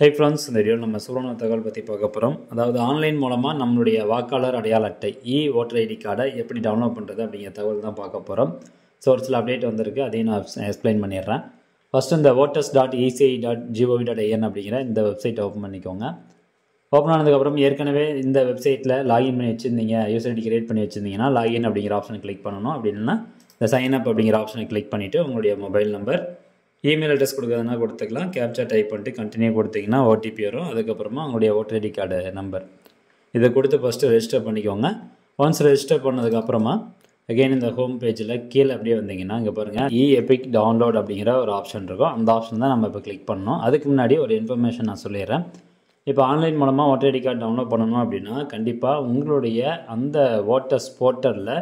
Hi friends, இந்த வீடியோவில் நம்ம சூடான தகவல் பற்றி பார்க்க போகிறோம். அதாவது ஆன்லைன் மூலமாக நம்மளுடைய வாக்காளர் அடையாள அட்டை ஓட்டர் ஐடி கார்டை எப்படி டவுன்லோட் பண்ணுறது அப்படிங்கிற தகவல் தான் பார்க்க போகிறோம். ஸோ ஒரு சில அப்டேட் வந்திருக்கு, அதையும் நான் எக்ஸ்பிளைன் பண்ணிடுறேன். ஃபஸ்ட்டு இந்த voters.eci.gov.in அப்படிங்கிற இந்த வெப்சைட்டை ஓப்பன் பண்ணிக்கோங்க. ஓப்பன் ஆனதுக்கப்புறம் ஏற்கனவே இந்த வெப்சைட்டில் லாகின் பண்ணி வச்சுருந்தீங்க, யூசர் ஐடி கிரியேட் பண்ணி வச்சுருந்தீங்கன்னா லாகின் அப்படிங்கிற ஆப்ஷனை கிளிக் பண்ணணும். அப்படி இல்லைன்னா இந்த சைன் அப் அப்படிங்கிற ஆப்ஷனை கிளிக் பண்ணிவிட்டு உங்களுடைய மொபைல் நம்பர், இமெயில் அட்ரஸ் கொடுக்குறதுனா கொடுத்துக்கலாம். கேப்சா டைப் பண்ணிட்டு கண்டினியூ கொடுத்தீங்கன்னா ஓடிபி வரும். அதுக்கப்புறமா உங்களுடைய ஓட்டர் ஐடி கார்டு நம்பர் இதை கொடுத்து ஃபஸ்ட்டு ரெஜிஸ்டர் பண்ணிக்கோங்க. ஒன்ஸ் ரெஜிஸ்டர் பண்ணதுக்கப்புறமா அகெயின் இந்த ஹோம் பேஜில் கீழே அப்படியே வந்தீங்கன்னா இங்கே பாருங்கள் எபிக் டவுன்லோட் அப்படிங்கிற ஒரு ஆப்ஷன் இருக்கும். அந்த ஆப்ஷன் தான் நம்ம இப்போ கிளிக் பண்ணணும். அதுக்கு முன்னாடி ஒரு இன்ஃபர்மேஷன் நான் சொல்லிடுறேன். இப்போ ஆன்லைன் மூலமாக ஓட்டர் ஐடி கார்டு டவுன்லோட் பண்ணணும் அப்படின்னா கண்டிப்பாக உங்களுடைய அந்த ஓட்டர்ஸ் போர்ட்டலில்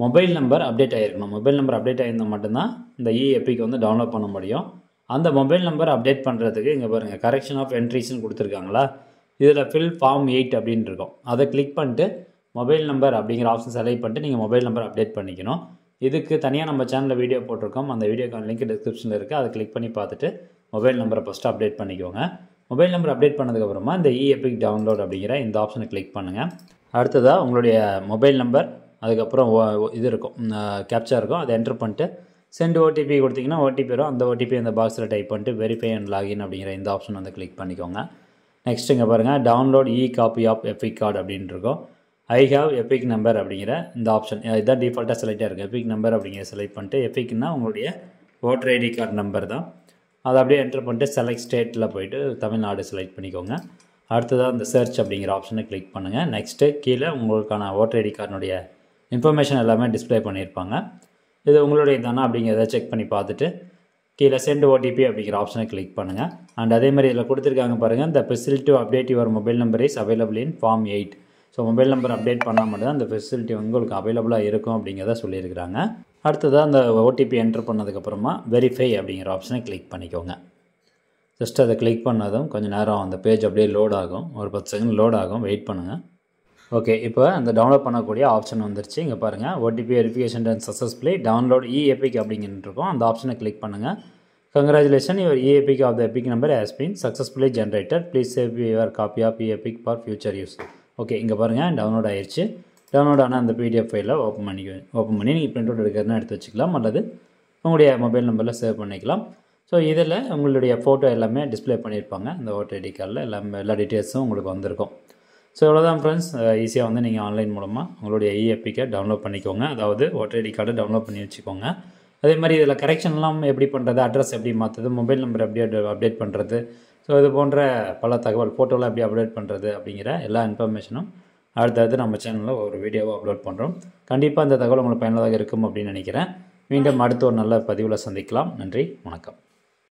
மொபைல் நம்பர் அப்டேட் ஆகிருக்கணும். மொபைல் நம்பர் அப்டேட் ஆகிருந்தால் மட்டும்தான் இந்த எபிக் வந்து டவுன்லோட் பண்ண முடியும். அந்த மொபைல் நம்பர் அப்டேட் பண்ணுறதுக்கு இங்கே பாருங்கள் கரெக்ஷன் ஆஃப் என்ட்ரிஸ்ன்னு கொடுத்துருக்காங்களா, இதில் ஃபில் ஃபார்ம் 8 அப்படின்னு இருக்கும். அதை கிளிக் பண்ணிட்டு மொபைல் நம்பர் அப்படிங்கிற ஆப்ஷன் செலக்ட் பண்ணிட்டு நீங்கள் மொபைல் நம்பர் அப்டேட் பண்ணிக்கணும். இதுக்கு தனியாக நம்ம சேனலில் வீடியோ போட்டிருக்கோம். அந்த வீடியோக்கான லிங்க் டிஸ்கிரிப்ஷனில் இருக்குது. அதை கிளிக் பண்ணி பார்த்துட்டு மொபைல் நம்பரை ஃபஸ்ட்டு அப்டேட் பண்ணிக்கோங்க. மொபைல் நம்பர் அப்டேட் பண்ணதுக்கப்புறமா இந்த எபிக் டவுன்லோட் அப்படிங்கிற இந்த ஆப்ஷனை கிளிக் பண்ணுங்கள். அடுத்ததாக உங்களுடைய மொபைல் நம்பர், அதுக்கப்புறம் இது இருக்கும், கேப்சா இருக்கும், அதை என்டர் பண்ணிட்டு சென்ட் ஓடிபி கொடுத்தீங்கன்னா ஓடிபி வரும். அந்த ஓடிபி அந்த பாக்ஸில் டைப் பண்ணிட்டு வெரிஃபை அண்ட் லாகின் அப்படிங்கிற இந்த ஆப்ஷன் வந்து கிளிக் பண்ணிக்கோங்க. நெக்ஸ்ட் இங்கே பாருங்கள் download copy of EPIC card அப்படின்னு இருக்கும். ஐ ஹாவ் எபிக் நம்பர் அப்படிங்கிற இந்த ஆப்ஷன் இதுதான் டிஃபால்ட்டாக செலக்டாக இருக்குது. எபிக் நம்பர் அப்படிங்கிற செலக்ட் பண்ணிட்டு எபிக்னா உங்களுடைய ஓட்டர் ஐடி கார்டு நம்பர் தான், அதை அப்படியே என்டர் பண்ணிட்டு செலக்ட் ஸ்டேட்டில் போய்ட்டு தமிழ்நாடு செலக்ட் பண்ணிக்கோங்க. அடுத்ததாக இந்த சர்ச் அப்படிங்கிற ஆப்ஷனை கிளிக் பண்ணுங்கள். நெக்ஸ்ட்டு கீழே உங்களுக்கான ஓட்டர் ஐடி கார்டினுடைய இன்ஃபர்மேஷன் எல்லாமே டிஸ்பிளே பண்ணியிருப்பாங்க. இது உங்களுடைய தானே அப்படிங்கிறத செக் பண்ணி பார்த்துட்டு கீழே சென்ட் ஓடிபி அப்படிங்கிற ஆப்ஷனை கிளிக் பண்ணுங்கள். அண்ட் அதேமாதிரி இதில் கொடுத்துருக்காங்க பாருங்கள், இந்த facility update your mobile number is available in form 8. So mobile number update பண்ணால் மட்டும் தான் இந்த ஃபெசிலிட்டி உங்களுக்கு அவைலபிளாக இருக்கும் அப்படிங்கிறத சொல்லியிருக்கிறாங்க. அடுத்ததாக அந்த ஓடிபி என்டர் பண்ணதுக்கப்புறமா வெரிஃபை அப்படிங்கிற ஆப்ஷனை கிளிக் பண்ணிக்கோங்க. ஜஸ்ட் அதை கிளிக் பண்ணதும் கொஞ்சம் நேரம் அந்த பேஜ் அப்படியே லோட் ஆகும், ஒரு 10 செகண்ட் லோட் ஆகும், வெயிட் பண்ணுங்கள். ஓகே, இப்போ அந்த டவுன்லோட் பண்ணக்கூடிய ஆப்ஷன் வந்துருச்சு. இங்கே பாருங்கள் OTP verification done successfully download EPIC அப்படிங்கிட்டு இருக்கும். அந்த ஆப்ஷனை கிளிக் பண்ணுங்கள். Congratulation, your EPIC of the EPIC number has been successfully generated, please save your copy of EPIC for future use. Okay, இங்கே பாருங்கள் டவுன்லோட் ஆயிடுச்சு. டவுன்லோட் ஆனால் அந்த பிடிஎஃப் ஃபைலை ஓப்பன் பண்ணி நீங்கள் பிரிண்ட் அவுட் எடுக்கிறதுனா எடுத்து வச்சுக்கலாம், அல்லது உங்களுடைய மொபைல் நம்பரில் சேவ் பண்ணிக்கலாம். ஸோ இதில் உங்களுடைய ஃபோட்டோ எல்லாமே டிஸ்பிளே பண்ணியிருப்பாங்க. இந்த ஓட்டர் ஐடி கார்டில் எல்லா டீட்டெயில்ஸும் உங்களுக்கு வந்திருக்கும். ஸோ இவ்வளோதான் ஃப்ரெண்ட்ஸ், ஈஸியாக வந்து நீங்கள் ஆன்லைன் மூலமாக உங்களுடைய எபிக்கை டவுன்லோட் பண்ணிக்கோங்க. அதாவது ஓட்டர் ஐடி கார்டை டவுன்லோட் பண்ணி வச்சுக்கோங்க. அதே மாதிரி இதில் கரெக்ஷன்லாம் எப்படி பண்ணுறது, அட்ரஸ் எப்படி மாற்றுறது, மொபைல் நம்பர் எப்படி அப்டேட் பண்ணுறது, ஸோ இது போன்ற பல தகவல், ஃபோட்டோலாம் எப்படி அப்டேட் பண்ணுறது அப்படிங்கிற எல்லா இன்ஃபர்மேஷனும் அடுத்தடுத்து நம்ம சேனலில் ஒரு வீடியோவை அப்லோட் பண்ணுறோம். கண்டிப்பாக இந்த தகவல் உங்களுக்கு பயனுள்ளதாக இருக்கும் அப்படின்னு நினைக்கிறேன். மீண்டும் அடுத்த ஒரு நல்ல பதிவில் சந்திக்கலாம். நன்றி, வணக்கம்.